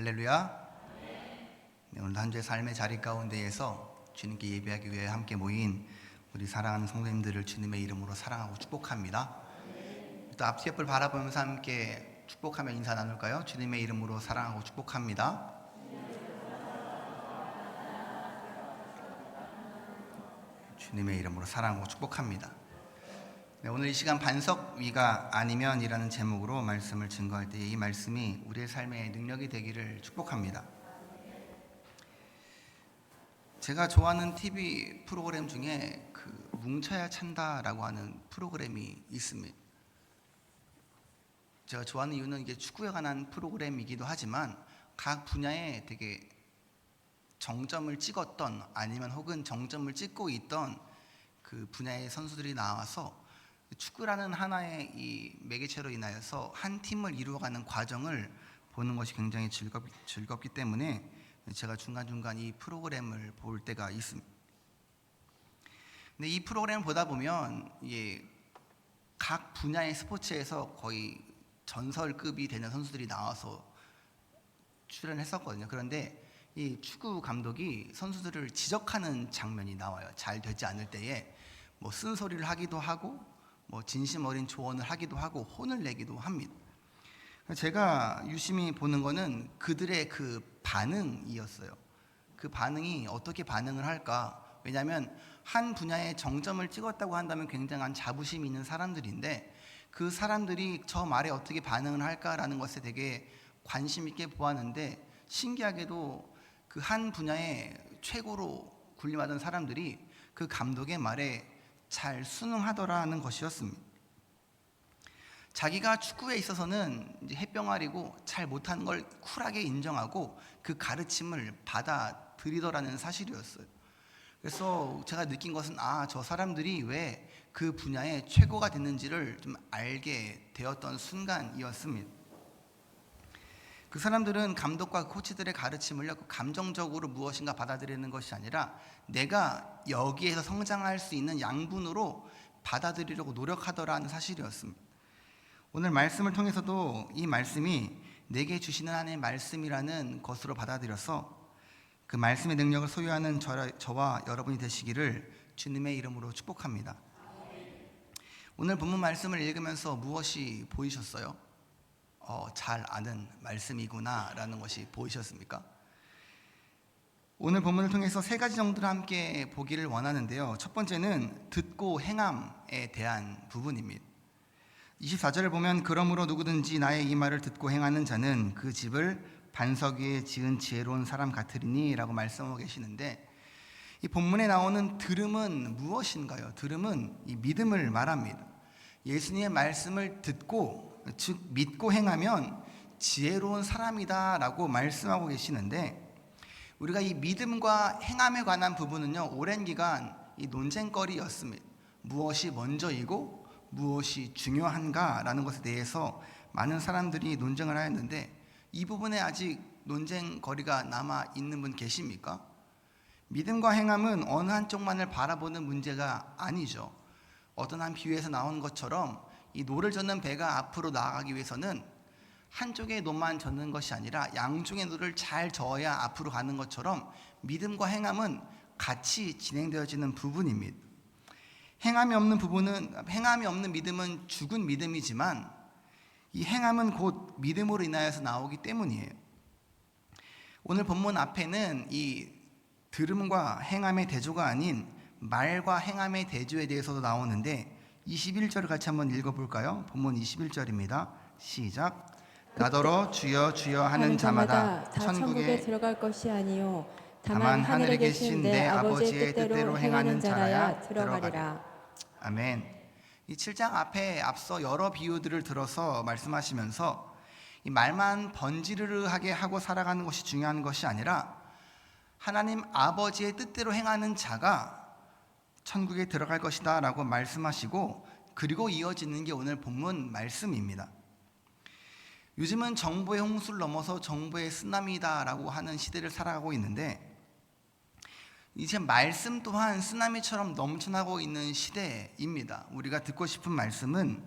할렐루야. 네, 오늘 한 주의 삶의 자리 가운데에서 주님께 예배하기 위해 함께 모인 우리 사랑하는 성도님들을 주님의 이름으로 사랑하고 축복합니다. 또 앞 옆을 바라보면서 함께 축복하며 인사 나눌까요? 주님의 이름으로 사랑하고 축복합니다. 주님의 이름으로 사랑하고 축복합니다. 네, 오늘 이 시간 반석 위가 아니면 이라는 제목으로 말씀을 증거할 때 이 말씀이 우리의 삶의 능력이 되기를 축복합니다. 제가 좋아하는 TV 프로그램 중에 뭉쳐야 찬다라고 하는 프로그램이 있습니다. 제가 좋아하는 이유는 이게 축구에 관한 프로그램이기도 하지만 각 분야에 되게 정점을 찍었던 아니면 혹은 정점을 찍고 있던 그 분야의 선수들이 나와서 축구라는 하나의 이 매개체로 인하여서 한 팀을 이루어가는 과정을 보는 것이 굉장히 즐겁기 때문에 제가 중간중간 이 프로그램을 볼 때가 있습니다. 근데 이 프로그램을 보다 보면 각 분야의 스포츠에서 거의 전설급이 되는 선수들이 나와서 출연했었거든요. 그런데 이 축구 감독이 선수들을 지적하는 장면이 나와요. 잘 되지 않을 때에 뭐 쓴소리를 하기도 하고 뭐 진심 어린 조언을 하기도 하고 혼을 내기도 합니다. 제가 유심히 보는 거는 그들의 그 반응이었어요. 그 반응이 어떻게 반응을 할까? 왜냐하면 한 분야의 정점을 찍었다고 한다면 굉장한 자부심이 있는 사람들인데 그 사람들이 저 말에 어떻게 반응을 할까라는 것에 되게 관심 있게 보았는데 신기하게도 그 한 분야의 최고로 군림하던 사람들이 그 감독의 말에 잘 순응하더라는 것이었습니다. 자기가 축구에 있어서는 이제 햇병아리고 잘 못하는 걸 쿨하게 인정하고 그 가르침을 받아들이더라는 사실이었어요. 그래서 제가 느낀 것은 저 사람들이 왜 그 분야의 최고가 됐는지를 좀 알게 되었던 순간이었습니다. 그 사람들은 감독과 코치들의 가르침을 감정적으로 무엇인가 받아들이는 것이 아니라 내가 여기에서 성장할 수 있는 양분으로 받아들이려고 노력하더라는 사실이었습니다. 오늘 말씀을 통해서도 이 말씀이 내게 주시는 하나님의 말씀이라는 것으로 받아들여서 그 말씀의 능력을 소유하는 저와 여러분이 되시기를 주님의 이름으로 축복합니다. 오늘 본문 말씀을 읽으면서 무엇이 보이셨어요? 잘 아는 말씀이구나 라는 것이 보이셨습니까? 오늘 본문을 통해서 세 가지 정도를 함께 보기를 원하는데요. 첫 번째는 듣고 행함에 대한 부분입니다. 24절을 보면 그러므로 누구든지 나의 이 말을 듣고 행하는 자는 그 집을 반석 위에 지은 지혜로운 사람 같으리니 라고 말씀하고 계시는데 이 본문에 나오는 들음은 무엇인가요? 들음은 이 믿음을 말합니다. 예수님의 말씀을 듣고 즉 믿고 행하면 지혜로운 사람이다 라고 말씀하고 계시는데 우리가 이 믿음과 행함에 관한 부분은요 오랜 기간 이 논쟁거리였습니다. 무엇이 먼저이고 무엇이 중요한가라는 것에 대해서 많은 사람들이 논쟁을 하였는데 이 부분에 아직 논쟁거리가 남아있는 분 계십니까? 믿음과 행함은 어느 한쪽만을 바라보는 문제가 아니죠. 어떤 한 비유에서 나온 것처럼 이 노를 젓는 배가 앞으로 나아가기 위해서는 한쪽의 노만 젓는 것이 아니라 양쪽의 노를 잘 저어야 앞으로 가는 것처럼 믿음과 행함은 같이 진행되어지는 부분입니다. 행함이 없는 믿음은 죽은 믿음이지만 이 행함은 곧 믿음으로 인하여서 나오기 때문이에요. 오늘 본문 앞에는 이 들음과 행함의 대조가 아닌 말과 행함의 대조에 대해서도 나오는데 21절을 같이 한번 읽어볼까요? 본문 21절입니다. 시작. 나더러 주여 주여 하는 자마다 천국에 들어갈 것이 아니요 다만 하늘에 계신 내 아버지의 뜻대로 행하는 자라야 들어가리라. 아멘. 이 7장 앞에 앞서 여러 비유들을 들어서 말씀하시면서 이 말만 번지르르하게 하고 살아가는 것이 중요한 것이 아니라 하나님 아버지의 뜻대로 행하는 자가 천국에 들어갈 것이다 라고 말씀하시고 그리고 이어지는 게 오늘 본문 말씀입니다. 요즘은 정보의 홍수를 넘어서 정보의 쓰나미다 라고 하는 시대를 살아가고 있는데 이제 말씀 또한 쓰나미처럼 넘쳐나고 있는 시대입니다. 우리가 듣고 싶은 말씀은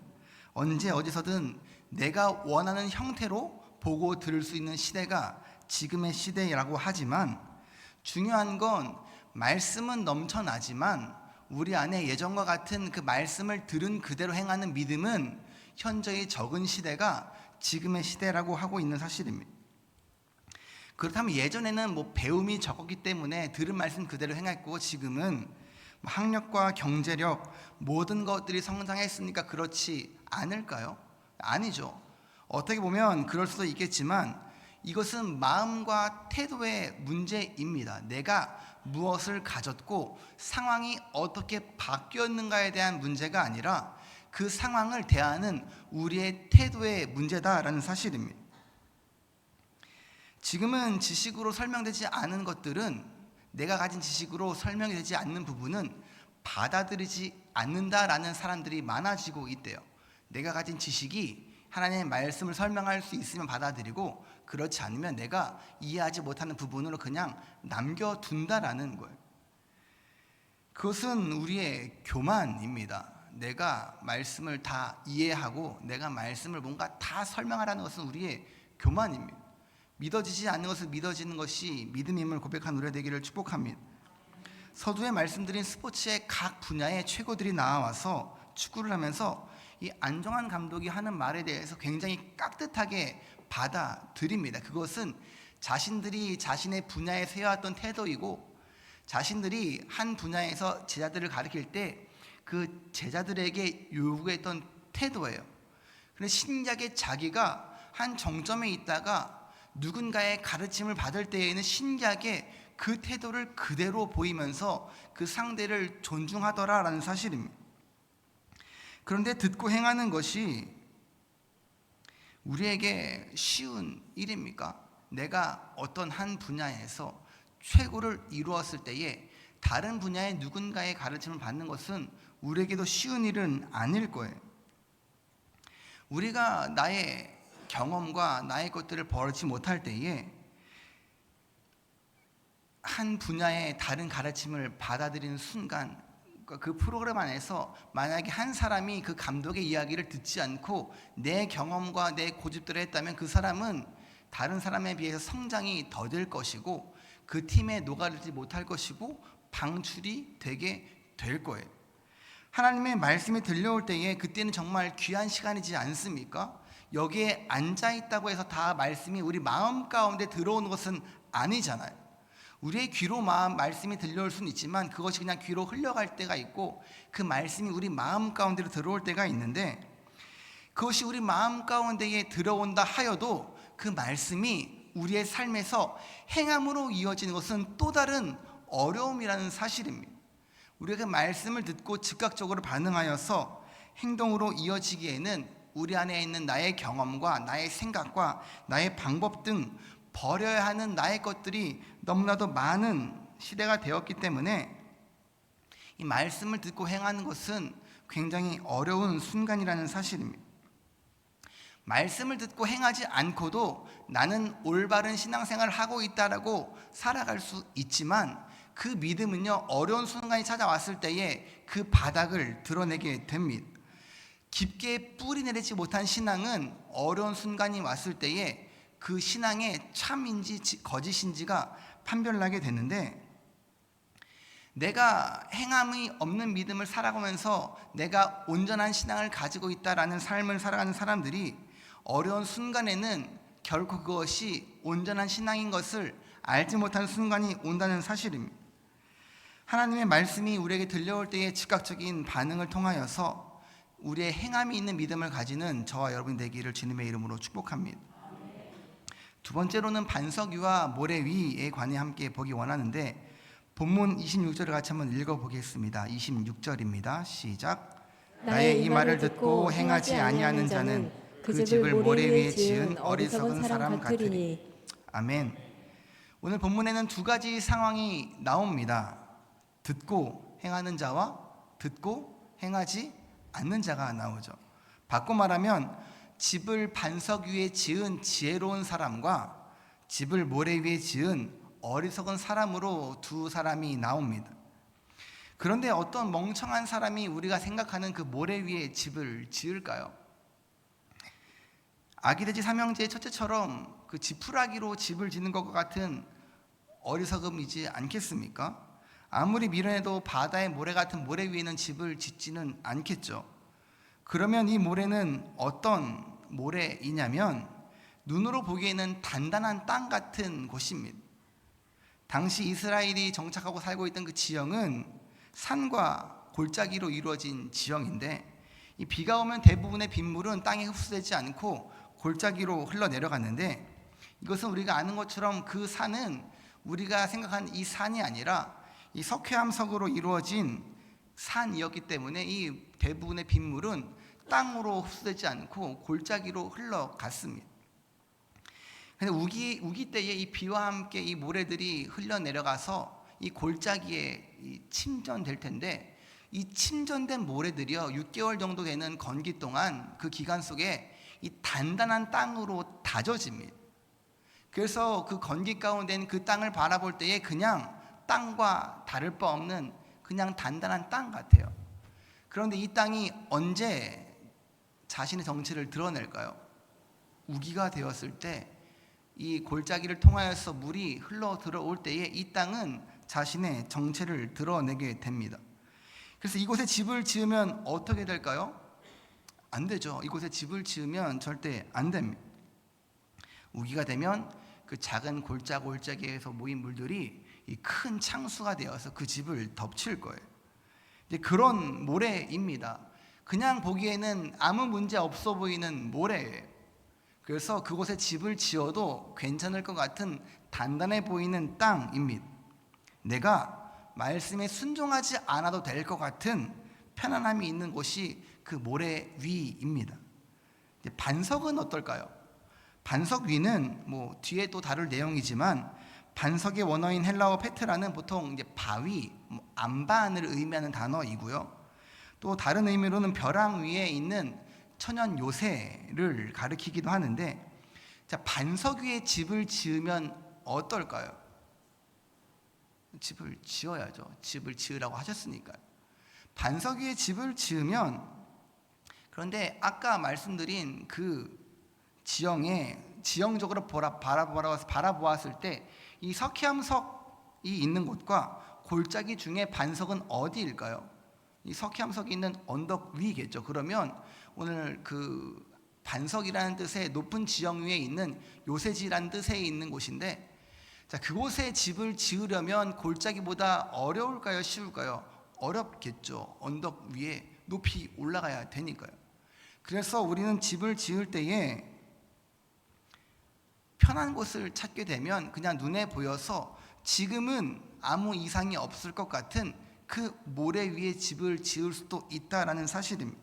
언제 어디서든 내가 원하는 형태로 보고 들을 수 있는 시대가 지금의 시대라고 하지만 중요한 건 말씀은 넘쳐나지만 우리 안에 예전과 같은 그 말씀을 들은 그대로 행하는 믿음은 현저히 적은 시대가 지금의 시대라고 하고 있는 사실입니다. 그렇다면 예전에는 배움이 적었기 때문에 들은 말씀 그대로 행했고 지금은 학력과 경제력 모든 것들이 성장했으니까 그렇지 않을까요? 아니죠. 어떻게 보면 그럴 수도 있겠지만 이것은 마음과 태도의 문제입니다. 내가 무엇을 가졌고 상황이 어떻게 바뀌었는가에 대한 문제가 아니라 그 상황을 대하는 우리의 태도의 문제다라는 사실입니다. 지금은 지식으로 설명되지 않은 것들은, 내가 가진 지식으로 설명이 되지 않는 부분은 받아들이지 않는다라는 사람들이 많아지고 있대요. 내가 가진 지식이 하나님의 말씀을 설명할 수 있으면 받아들이고 그렇지 않으면 내가 이해하지 못하는 부분으로 그냥 남겨둔다라는 거예요. 그것은 우리의 교만입니다. 내가 말씀을 다 이해하고 내가 말씀을 뭔가 다 설명하라는 것은 우리의 교만입니다. 믿어지지 않는 것을 믿어지는 것이 믿음임을 고백한 우리가 되기를 축복합니다. 서두에 말씀드린 스포츠의 각 분야의 최고들이 나와서 축구를 하면서 이 안정환 감독이 하는 말에 대해서 굉장히 깍듯하게 받아들입니다. 그것은 자신들이 자신의 분야에 세워왔던 태도이고 자신들이 한 분야에서 제자들을 가르칠 때 그 제자들에게 요구했던 태도예요. 그런데 신약의 자기가 한 정점에 있다가 누군가의 가르침을 받을 때에는 신약의 그 태도를 그대로 보이면서 그 상대를 존중하더라라는 사실입니다. 그런데 듣고 행하는 것이 우리에게 쉬운 일입니까? 내가 어떤 한 분야에서 최고를 이루었을 때에 다른 분야의 누군가의 가르침을 받는 것은 우리에게도 쉬운 일은 아닐 거예요. 우리가 나의 경험과 나의 것들을 버리지 못할 때에 한 분야의 다른 가르침을 받아들이는 순간, 그 프로그램 안에서 만약에 한 사람이 그 감독의 이야기를 듣지 않고 내 경험과 내 고집대로 했다면 그 사람은 다른 사람에 비해서 성장이 더딜 것이고 그 팀에 녹아들지 못할 것이고 방출이 되게 될 거예요. 하나님의 말씀이 들려올 때에 그때는 정말 귀한 시간이지 않습니까? 여기에 앉아있다고 해서 다 말씀이 우리 마음 가운데 들어오는 것은 아니잖아요. 우리의 귀로 말씀이 들려올 수는 있지만 그것이 그냥 귀로 흘러갈 때가 있고 그 말씀이 우리 마음 가운데로 들어올 때가 있는데, 그것이 우리 마음 가운데에 들어온다 하여도 그 말씀이 우리의 삶에서 행함으로 이어지는 것은 또 다른 어려움이라는 사실입니다. 우리가 그 말씀을 듣고 즉각적으로 반응하여서 행동으로 이어지기에는 우리 안에 있는 나의 경험과 나의 생각과 나의 방법 등 버려야 하는 나의 것들이 너무나도 많은 시대가 되었기 때문에 이 말씀을 듣고 행하는 것은 굉장히 어려운 순간이라는 사실입니다. 말씀을 듣고 행하지 않고도 나는 올바른 신앙생활을 하고 있다라고 살아갈 수 있지만 그 믿음은요, 어려운 순간이 찾아왔을 때에 그 바닥을 드러내게 됩니다. 깊게 뿌리 내리지 못한 신앙은 어려운 순간이 왔을 때에 그 신앙의 참인지 거짓인지가 판별나게 되는데, 내가 행함이 없는 믿음을 살아가면서 내가 온전한 신앙을 가지고 있다라는 삶을 살아가는 사람들이 어려운 순간에는 결코 그것이 온전한 신앙인 것을 알지 못하는 순간이 온다는 사실입니다. 하나님의 말씀이 우리에게 들려올 때의 즉각적인 반응을 통하여서 우리의 행함이 있는 믿음을 가지는 저와 여러분이 되기를 주님의 이름으로 축복합니다. 두 번째로는 반석 위와 모래 위에 관해 함께 보기 원하는데, 본문 26절을 같이 한번 읽어보겠습니다. 26절입니다. 시작. 나의 이 말을 듣고 행하지 아니하는 자는 그 집을 모래 위에 지은 어리석은 사람 같으리. 아멘. 오늘 본문에는 두 가지 상황이 나옵니다. 듣고 행하는 자와 듣고 행하지 않는 자가 나오죠. 바꿔 말하면 집을 반석 위에 지은 지혜로운 사람과 집을 모래 위에 지은 어리석은 사람으로 두 사람이 나옵니다. 그런데 어떤 멍청한 사람이 우리가 생각하는 그 모래 위에 집을 지을까요? 아기돼지 삼형제의 첫째처럼 그 지푸라기로 집을 짓는 것과 같은 어리석음이지 않겠습니까? 아무리 밀어내도 바다의 모래 같은 모래 위에는 집을 짓지는 않겠죠. 그러면 이 모래는 어떤 모래이냐면 눈으로 보기에는 단단한 땅 같은 곳입니다. 당시 이스라엘이 정착하고 살고 있던 그 지형은 산과 골짜기로 이루어진 지형인데, 이 비가 오면 대부분의 빗물은 땅에 흡수되지 않고 골짜기로 흘러내려갔는데, 이것은 우리가 아는 것처럼 그 산은 우리가 생각한 이 산이 아니라 이 석회암석으로 이루어진 산이었기 때문에 이 대부분의 빗물은 땅으로 흡수되지 않고 골짜기로 흘러갔습니다. 근데 우기 때에 이 비와 함께 이 모래들이 흘러내려가서 이 골짜기에 침전될 텐데, 이 침전된 모래들이요 6개월 정도 되는 건기 동안 그 기간 속에 이 단단한 땅으로 다져집니다. 그래서 그 건기 가운데 있는 그 땅을 바라볼 때에 그냥 땅과 다를 바 없는 그냥 단단한 땅 같아요. 그런데 이 땅이 언제 자신의 정체를 드러낼까요? 우기가 되었을 때, 이 골짜기를 통하여서 물이 흘러 들어올 때에 이 땅은 자신의 정체를 드러내게 됩니다. 그래서 이곳에 집을 지으면 어떻게 될까요? 안 되죠. 이곳에 집을 지으면 절대 안 됩니다. 우기가 되면 그 작은 골짜기에서 모인 물들이 이 큰 창수가 되어서 그 집을 덮칠 거예요. 이제 그런 모래입니다. 그냥 보기에는 아무 문제 없어 보이는 모래예요. 그래서 그곳에 집을 지어도 괜찮을 것 같은 단단해 보이는 땅입니다. 내가 말씀에 순종하지 않아도 될 것 같은 편안함이 있는 곳이 그 모래 위입니다. 반석은 어떨까요? 반석 위는 뒤에 또 다룰 내용이지만, 반석의 원어인 헬라어 페트라는 보통 이제 바위, 안반을 의미하는 단어이고요. 또 다른 의미로는 벼랑 위에 있는 천연 요새를 가리키기도 하는데, 자, 반석 위에 집을 지으면 어떨까요? 집을 지어야죠. 집을 지으라고 하셨으니까요. 반석 위에 집을 지으면, 그런데 아까 말씀드린 그 지형적으로 바라보았을 때 이 석회암석이 있는 곳과 골짜기 중에 반석은 어디일까요? 이 석회암석이 있는 언덕 위겠죠. 그러면 오늘 그 반석이라는 뜻의 높은 지형 위에 있는 요새지라는 뜻에 있는 곳인데, 자, 그곳에 집을 지으려면 골짜기보다 어려울까요? 쉬울까요? 어렵겠죠. 언덕 위에 높이 올라가야 되니까요. 그래서 우리는 집을 지을 때에 편한 곳을 찾게 되면 그냥 눈에 보여서 지금은 아무 이상이 없을 것 같은 그 모래 위에 집을 지을 수도 있다라는 사실입니다.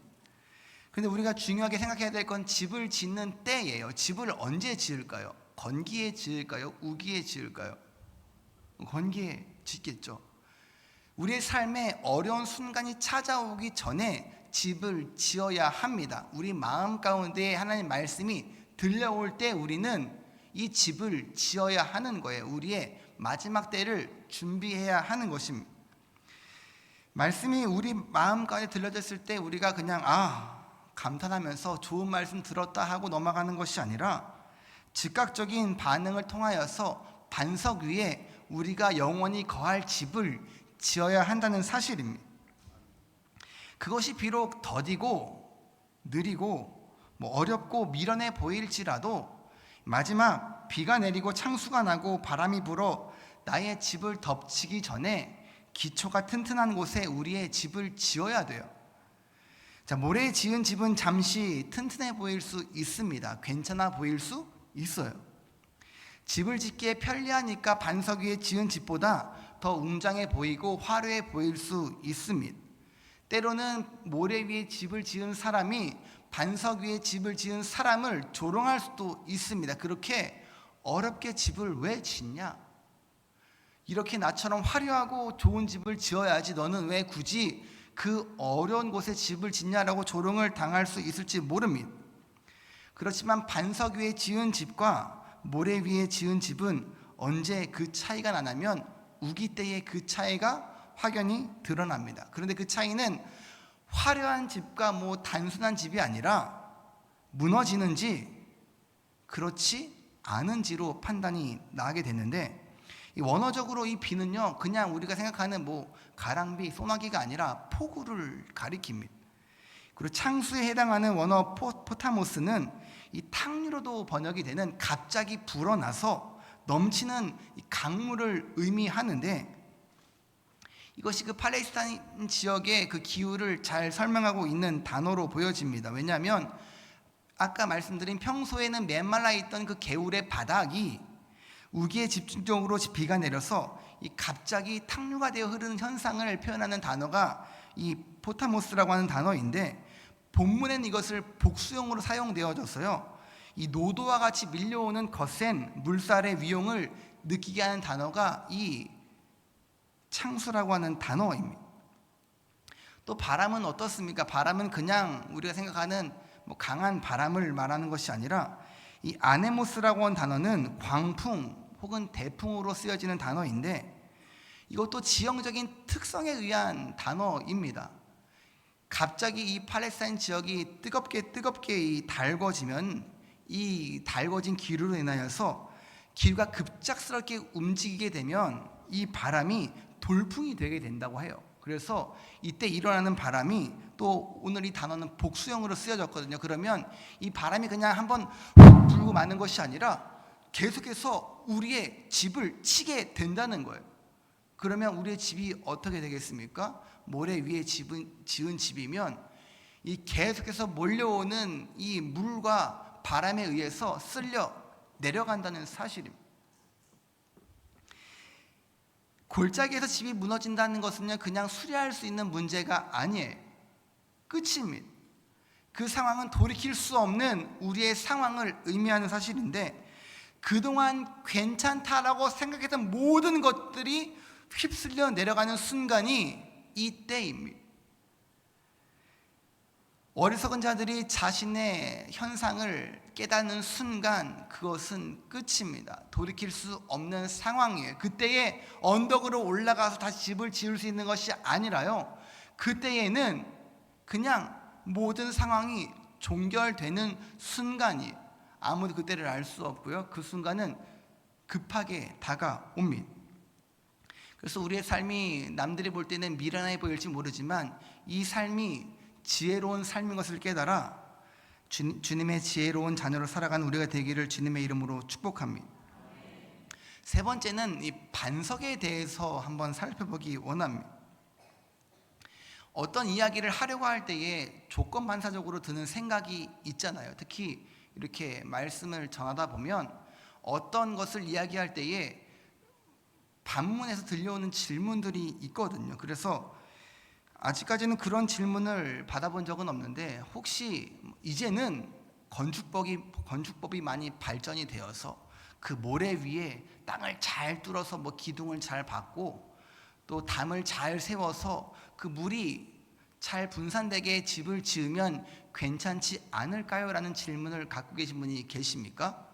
그런데 우리가 중요하게 생각해야 될 건 집을 짓는 때예요. 집을 언제 지을까요? 건기에 지을까요? 우기에 지을까요? 건기에 짓겠죠. 우리의 삶에 어려운 순간이 찾아오기 전에 집을 지어야 합니다. 우리 마음 가운데 하나님 말씀이 들려올 때 우리는 이 집을 지어야 하는 거예요. 우리의 마지막 때를 준비해야 하는 것입니다. 말씀이 우리 마음 가운데 들려졌을 때 우리가 그냥 감탄하면서 좋은 말씀 들었다 하고 넘어가는 것이 아니라, 즉각적인 반응을 통하여서 반석 위에 우리가 영원히 거할 집을 지어야 한다는 사실입니다. 그것이 비록 더디고 느리고 어렵고 미련해 보일지라도, 마지막 비가 내리고 창수가 나고 바람이 불어 나의 집을 덮치기 전에 기초가 튼튼한 곳에 우리의 집을 지어야 돼요. 자, 모래에 지은 집은 잠시 튼튼해 보일 수 있습니다. 괜찮아 보일 수 있어요. 집을 짓기에 편리하니까 반석 위에 지은 집보다 더 웅장해 보이고 화려해 보일 수 있습니다. 때로는 모래 위에 집을 지은 사람이 반석 위에 집을 지은 사람을 조롱할 수도 있습니다. 그렇게 어렵게 집을 왜 짓냐? 이렇게 나처럼 화려하고 좋은 집을 지어야지 너는 왜 굳이 그 어려운 곳에 집을 짓냐라고 조롱을 당할 수 있을지 모릅니다. 그렇지만 반석 위에 지은 집과 모래 위에 지은 집은 언제 그 차이가 나냐면 우기 때에 그 차이가 확연히 드러납니다. 그런데 그 차이는 화려한 집과 단순한 집이 아니라 무너지는지 그렇지 않은지로 판단이 나게 되는데, 이 원어적으로 이 비는요 그냥 우리가 생각하는 뭐 가랑비, 소나기가 아니라 폭우를 가리킵니다. 그리고 창수에 해당하는 원어 포타모스는 이 탕류로도 번역이 되는 갑자기 불어나서 넘치는 강물을 의미하는데, 이것이 그 팔레스타인 지역의 그 기후를 잘 설명하고 있는 단어로 보여집니다. 왜냐하면 아까 말씀드린 평소에는 메말라 있던 그 개울의 바닥이 우기에 집중적으로 비가 내려서 이 갑자기 탕류가 되어 흐르는 현상을 표현하는 단어가 이 포타모스라고 하는 단어인데, 본문에는 이것을 복수형으로 사용되어져서요 이 노도와 같이 밀려오는 거센 물살의 위용을 느끼게 하는 단어가 이 창수라고 하는 단어입니다. 또 바람은 어떻습니까? 바람은 그냥 우리가 생각하는 뭐 강한 바람을 말하는 것이 아니라, 이 아네모스라고 하는 단어는 광풍 혹은 대풍으로 쓰여지는 단어인데, 이것도 지형적인 특성에 의한 단어입니다. 갑자기 이 팔레스타인 지역이 뜨겁게 달궈지면 이 달궈진 기류로 인하여서 기류가 급작스럽게 움직이게 되면 이 바람이 돌풍이 되게 된다고 해요. 그래서 이때 일어나는 바람이, 또 오늘 이 단어는 복수형으로 쓰여졌거든요. 그러면 이 바람이 그냥 한번 훅 불고 마는 것이 아니라 계속해서 우리의 집을 치게 된다는 거예요. 그러면 우리의 집이 어떻게 되겠습니까? 모래 위에 지은 집이면 이 계속해서 몰려오는 이 물과 바람에 의해서 쓸려 내려간다는 사실입니다. 골짜기에서 집이 무너진다는 것은요 그냥 수리할 수 있는 문제가 아니에요. 끝입니다. 그 상황은 돌이킬 수 없는 우리의 상황을 의미하는 사실인데, 그동안 괜찮다라고 생각했던 모든 것들이 휩쓸려 내려가는 순간이 이때입니다. 어리석은 자들이 자신의 현상을 깨닫는 순간 그것은 끝입니다. 돌이킬 수 없는 상황이에요. 그때에 언덕으로 올라가서 다시 집을 지을 수 있는 것이 아니라요, 그때에는 그냥 모든 상황이 종결되는 순간이에요. 아무도 그때를 알 수 없고요, 그 순간은 급하게 다가옵니다. 그래서 우리의 삶이 남들이 볼 때는 미련해 보일지 모르지만 이 삶이 지혜로운 삶인 것을 깨달아 주님의 지혜로운 자녀로 살아가는 우리가 되기를 주님의 이름으로 축복합니다. 세 번째는 이 반석에 대해서 한번 살펴보기 원합니다. 어떤 이야기를 하려고 할 때에 조건 반사적으로 드는 생각이 있잖아요. 특히 이렇게 말씀을 전하다 보면 어떤 것을 이야기할 때에 반문에서 들려오는 질문들이 있거든요. 그래서 아직까지는 그런 질문을 받아본 적은 없는데, 혹시 이제는 건축법이 많이 발전이 되어서 그 모래 위에 땅을 잘 뚫어서 뭐 기둥을 잘 박고 또 담을 잘 세워서 그 물이 잘 분산되게 집을 지으면 괜찮지 않을까요? 라는 질문을 갖고 계신 분이 계십니까?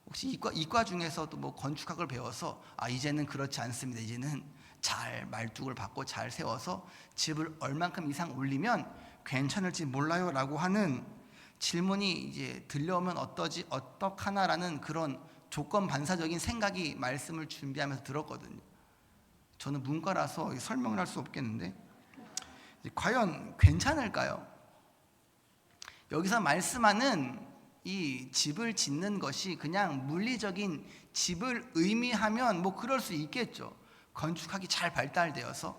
혹시 이과 중에서도 뭐 건축학을 배워서 이제는 그렇지 않습니다, 이제는 잘 말뚝을 박고 잘 세워서 집을 얼만큼 이상 올리면 괜찮을지 몰라요 라고 하는 질문이 이제 들려오면 어떡하나라는 그런 조건 반사적인 생각이 말씀을 준비하면서 들었거든요. 저는 문과라서 설명을 할 수 없겠는데, 과연 괜찮을까요? 여기서 말씀하는 이 집을 짓는 것이 그냥 물리적인 집을 의미하면 뭐 그럴 수 있겠죠. 건축학이 잘 발달되어서.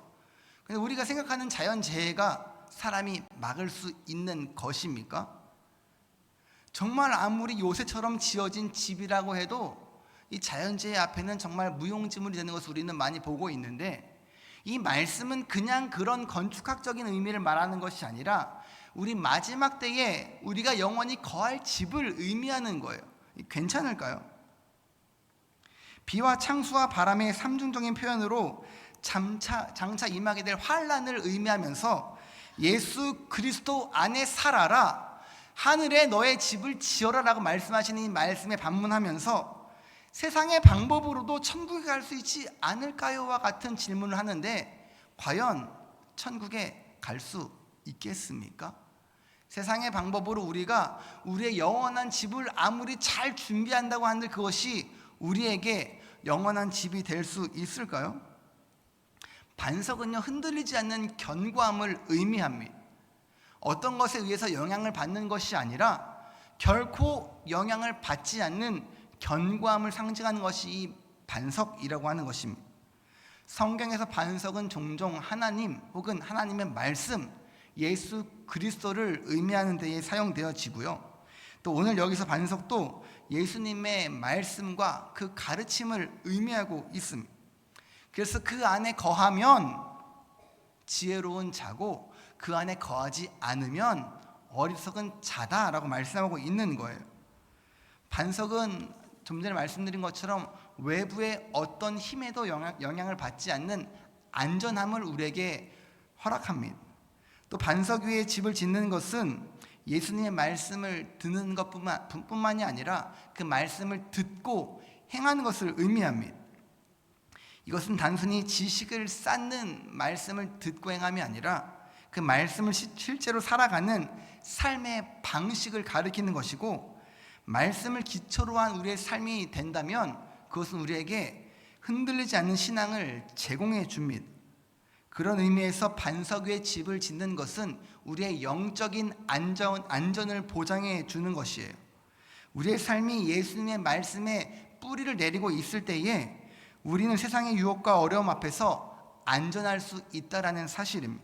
근데 우리가 생각하는 자연재해가 사람이 막을 수 있는 것입니까? 정말 아무리 요새처럼 지어진 집이라고 해도 이 자연재해 앞에는 정말 무용지물이 되는 것을 우리는 많이 보고 있는데, 이 말씀은 그냥 그런 건축학적인 의미를 말하는 것이 아니라 우리 마지막 때에 우리가 영원히 거할 집을 의미하는 거예요. 괜찮을까요? 비와 창수와 바람의 삼중적인 표현으로 장차 임하게 될 환란을 의미하면서 예수 그리스도 안에 살아라, 하늘에 너의 집을 지어라 라고 말씀하시는 이 말씀에 반문하면서 세상의 방법으로도 천국에 갈 수 있지 않을까요?와 같은 질문을 하는데, 과연 천국에 갈 수 있겠습니까? 세상의 방법으로 우리가 우리의 영원한 집을 아무리 잘 준비한다고 한들 그것이 우리에게 영원한 집이 될 수 있을까요? 반석은요, 흔들리지 않는 견고함을 의미합니다. 어떤 것에 의해서 영향을 받는 것이 아니라 결코 영향을 받지 않는 견고함을 상징하는 것이 이 반석이라고 하는 것입니다. 성경에서 반석은 종종 하나님 혹은 하나님의 말씀, 예수 그리스도를 의미하는 데에 사용되어지고요. 또 오늘 여기서 반석도 예수님의 말씀과 그 가르침을 의미하고 있습니다. 그래서 그 안에 거하면 지혜로운 자고 그 안에 거하지 않으면 어리석은 자다라고 말씀하고 있는 거예요. 반석은 좀 전에 말씀드린 것처럼 외부의 어떤 힘에도 영향을 받지 않는 안전함을 우리에게 허락합니다. 또 반석 위에 집을 짓는 것은 예수님의 말씀을 듣는 것뿐만이 아니라 그 말씀을 듣고 행하는 것을 의미합니다. 이것은 단순히 지식을 쌓는 말씀을 듣고 행함이 아니라 그 말씀을 실제로 살아가는 삶의 방식을 가리키는 것이고, 말씀을 기초로 한 우리의 삶이 된다면 그것은 우리에게 흔들리지 않는 신앙을 제공해 줍니다. 그런 의미에서 반석 위에 집을 짓는 것은 우리의 영적인 안전을 보장해 주는 것이에요. 우리의 삶이 예수님의 말씀에 뿌리를 내리고 있을 때에 우리는 세상의 유혹과 어려움 앞에서 안전할 수 있다라는 사실입니다.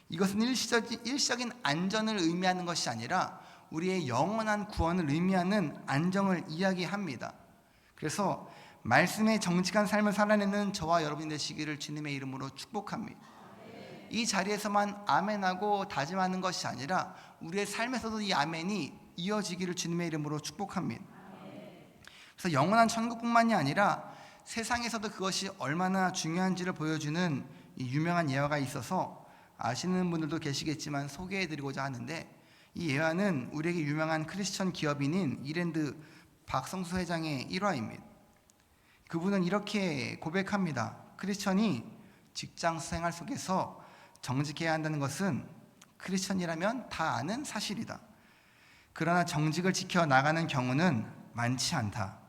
이것은 일시적인 안전을 의미하는 것이 아니라 우리의 영원한 구원을 의미하는 안정을 이야기합니다. 그래서 말씀의 정직한 삶을 살아내는 저와 여러분이 되시기를 주님의 이름으로 축복합니다. 이 자리에서만 아멘하고 다짐하는 것이 아니라 우리의 삶에서도 이 아멘이 이어지기를 주님의 이름으로 축복합니다. 그래서 영원한 천국뿐만이 아니라 세상에서도 그것이 얼마나 중요한지를 보여주는 이 유명한 예화가 있어서 아시는 분들도 계시겠지만 소개해드리고자 하는데, 이 예화는 우리에게 유명한 크리스천 기업인인 이랜드 박성수 회장의 일화입니다. 그분은 이렇게 고백합니다. 크리스천이 직장 생활 속에서 정직해야 한다는 것은 크리스천이라면 다 아는 사실이다. 그러나 정직을 지켜 나가는 경우는 많지 않다.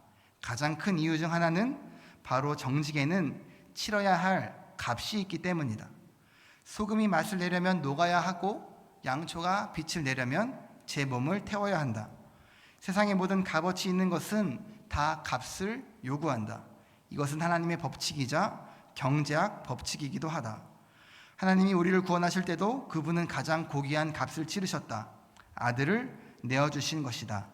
가장 큰 이유 중 하나는 바로 정직에는 치러야 할 값이 있기 때문이다. 소금이 맛을 내려면 녹아야 하고 양초가 빛을 내려면 제 몸을 태워야 한다. 세상의 모든 값어치 있는 것은 다 값을 요구한다. 이것은 하나님의 법칙이자 경제학 법칙이기도 하다. 하나님이 우리를 구원하실 때도 그분은 가장 고귀한 값을 치르셨다. 아들을 내어주신 것이다.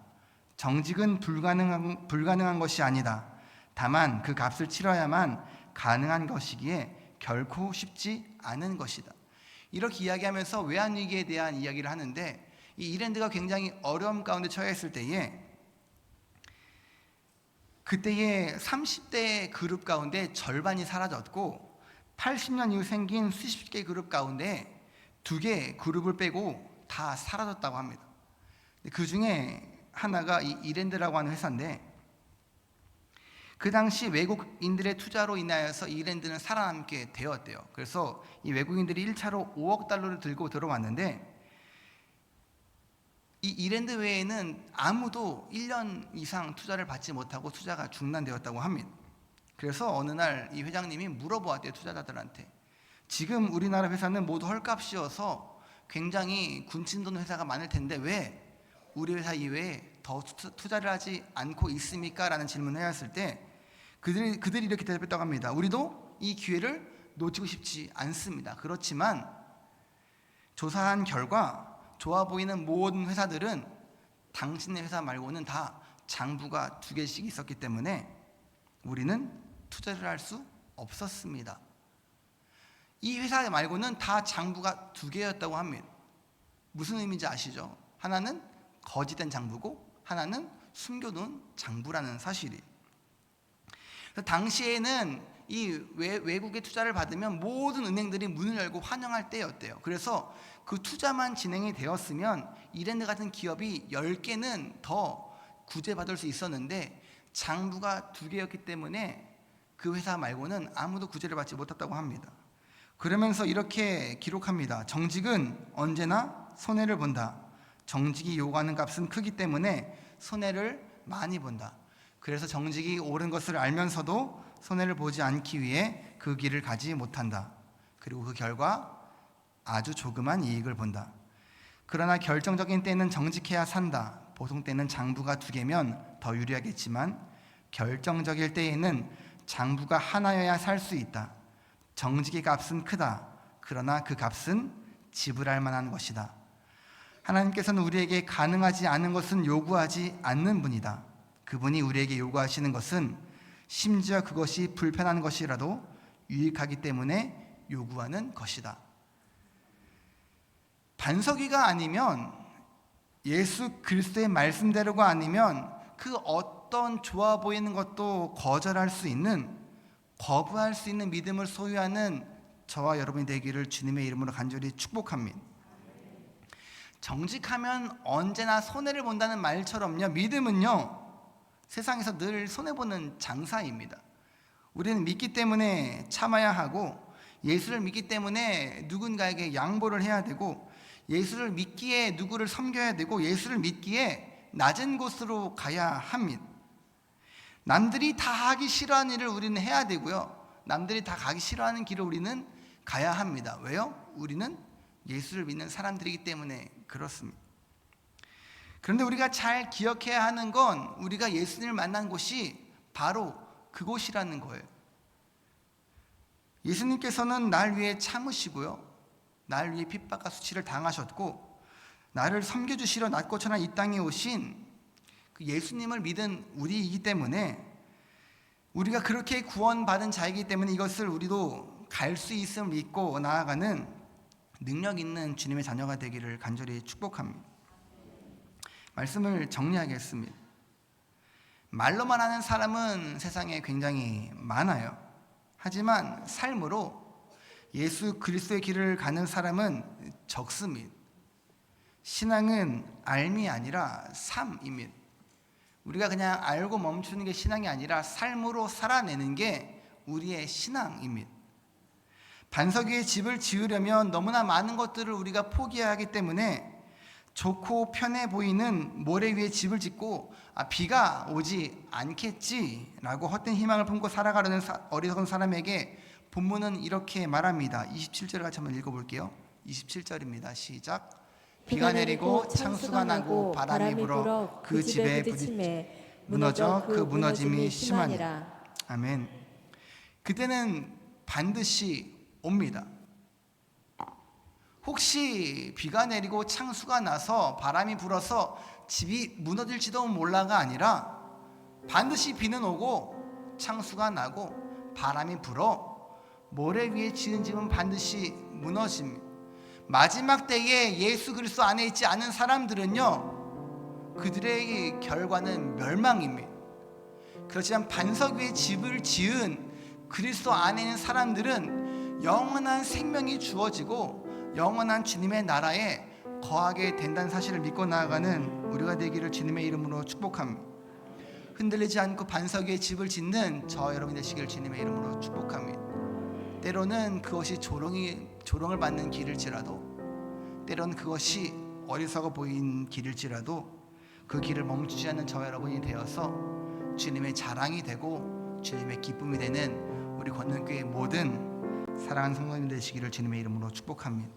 정직은 불가능한 것이 아니다. 다만 그 값을 치러야만 가능한 것이기에 결코 쉽지 않은 것이다. 이렇게 이야기하면서 외환위기에 대한 이야기를 하는데, 이 이랜드가 굉장히 어려움 가운데 처해 있을 때에 그때의 30대 그룹 가운데 절반이 사라졌고 80년 이후 생긴 수십 개 그룹 가운데 2개 그룹을 빼고 다 사라졌다고 합니다. 그 중에 하나가 이 이랜드라고 하는 회사인데, 그 당시 외국인들의 투자로 인하여서 이랜드는 살아남게 되었대요. 그래서 이 외국인들이 1차로 5억 달러를 들고 들어왔는데, 이 이랜드 외에는 아무도 1년 이상 투자를 받지 못하고 투자가 중단되었다고 합니다. 그래서 어느 날 이 회장님이 물어보았대요, 투자자들한테. 지금 우리나라 회사는 모두 헐값이어서 굉장히 군침도는 회사가 많을 텐데 왜 우리 회사 이외에 더 투자를 하지 않고 있습니까? 라는 질문을 해왔을 때 그들이 이렇게 대답했다고 합니다. 우리도 이 기회를 놓치고 싶지 않습니다. 그렇지만 조사한 결과 좋아 보이는 모든 회사들은 당신네 회사 말고는 다 장부가 2개씩 있었기 때문에 우리는 투자를 할 수 없었습니다. 이 회사 말고는 다 장부가 2개였다고 합니다. 무슨 의미인지 아시죠? 하나는 거짓된 장부고 하나는 숨겨둔 장부라는 사실이. 당시에는 이 외국의 투자를 받으면 모든 은행들이 문을 열고 환영할 때였대요. 그래서 그 투자만 진행이 되었으면 이랜드 같은 기업이 10개는 더 구제받을 수 있었는데 장부가 2개였기 때문에 그 회사 말고는 아무도 구제를 받지 못했다고 합니다. 그러면서 이렇게 기록합니다. 정직은 언제나 손해를 본다. 정직이 요구하는 값은 크기 때문에 손해를 많이 본다. 그래서 정직이 옳은 것을 알면서도 손해를 보지 않기 위해 그 길을 가지 못한다. 그리고 그 결과 아주 조그만 이익을 본다. 그러나 결정적인 때는 정직해야 산다. 보통 때는 장부가 2개면 더 유리하겠지만 결정적일 때에는 장부가 하나여야 살 수 있다. 정직의 값은 크다. 그러나 그 값은 지불할 만한 것이다. 하나님께서는 우리에게 가능하지 않은 것은 요구하지 않는 분이다. 그분이 우리에게 요구하시는 것은 심지어 그것이 불편한 것이라도 유익하기 때문에 요구하는 것이다. 반석이가 아니면, 예수 그리스도의 말씀대로가 아니면 그 어떤 좋아 보이는 것도 거절할 수 있는, 거부할 수 있는 믿음을 소유하는 저와 여러분이 되기를 주님의 이름으로 간절히 축복합니다. 정직하면 언제나 손해를 본다는 말처럼요, 믿음은요 세상에서 늘 손해보는 장사입니다. 우리는 믿기 때문에 참아야 하고, 예수를 믿기 때문에 누군가에게 양보를 해야 되고, 예수를 믿기에 누구를 섬겨야 되고, 예수를 믿기에 낮은 곳으로 가야 합니다. 남들이 다 하기 싫어하는 일을 우리는 해야 되고요, 남들이 다 가기 싫어하는 길을 우리는 가야 합니다. 왜요? 우리는 예수를 믿는 사람들이기 때문에 그렇습니다. 그런데 우리가 잘 기억해야 하는 건 우리가 예수님을 만난 곳이 바로 그곳이라는 거예요. 예수님께서는 날 위해 참으시고요, 날 위해 핍박과 수치를 당하셨고, 나를 섬겨주시러 낮고 천한 이 땅에 오신 그 예수님을 믿은 우리이기 때문에, 우리가 그렇게 구원받은 자이기 때문에 이것을 우리도 갈 수 있음을 믿고 나아가는 능력 있는 주님의 자녀가 되기를 간절히 축복합니다. 말씀을 정리하겠습니다. 말로만 하는 사람은 세상에 굉장히 많아요. 하지만 삶으로 예수 그리스도의 길을 가는 사람은 적습니다. 신앙은 알미 아니라 삶입니다. 우리가 그냥 알고 멈추는 게 신앙이 아니라 삶으로 살아내는 게 우리의 신앙입니다. 반석 위에 집을 지으려면 너무나 많은 것들을 우리가 포기해야 하기 때문에 좋고 편해 보이는 모래 위에 집을 짓고 비가 오지 않겠지라고 헛된 희망을 품고 살아가려는 어리석은 사람에게 본문은 이렇게 말합니다. 27절을 같이 한번 읽어볼게요. 27절입니다. 시작. 비가 내리고 창수가 나고 바람이 불어 그 집에 부딪히매 무너져 그 무너짐이 심하니라. 아멘. 그때는 반드시 옵니다. 혹시 비가 내리고 창수가 나서 바람이 불어서 집이 무너질지도 몰라가 아니라 반드시 비는 오고 창수가 나고 바람이 불어 모래 위에 지은 집은 반드시 무너집니다. 마지막 때에 예수 그리스도 안에 있지 않은 사람들은요, 그들의 결과는 멸망입니다. 그렇지만 반석 위에 집을 지은 그리스도 안에 있는 사람들은 영원한 생명이 주어지고 영원한 주님의 나라에 거하게 된다는 사실을 믿고 나아가는 우리가 되기를 주님의 이름으로 축복합니다. 흔들리지 않고 반석 위에 집을 짓는 저 여러분 되시기를 주님의 이름으로 축복합니다. 때로는 그것이 조롱을 받는 길일지라도, 때로는 그것이 어리석어 보이는 길일지라도 그 길을 멈추지 않는 저 여러분이 되어서 주님의 자랑이 되고 주님의 기쁨이 되는 우리 권능교회 모든 사랑하는 성도님 되시기를 주님의 이름으로 축복합니다.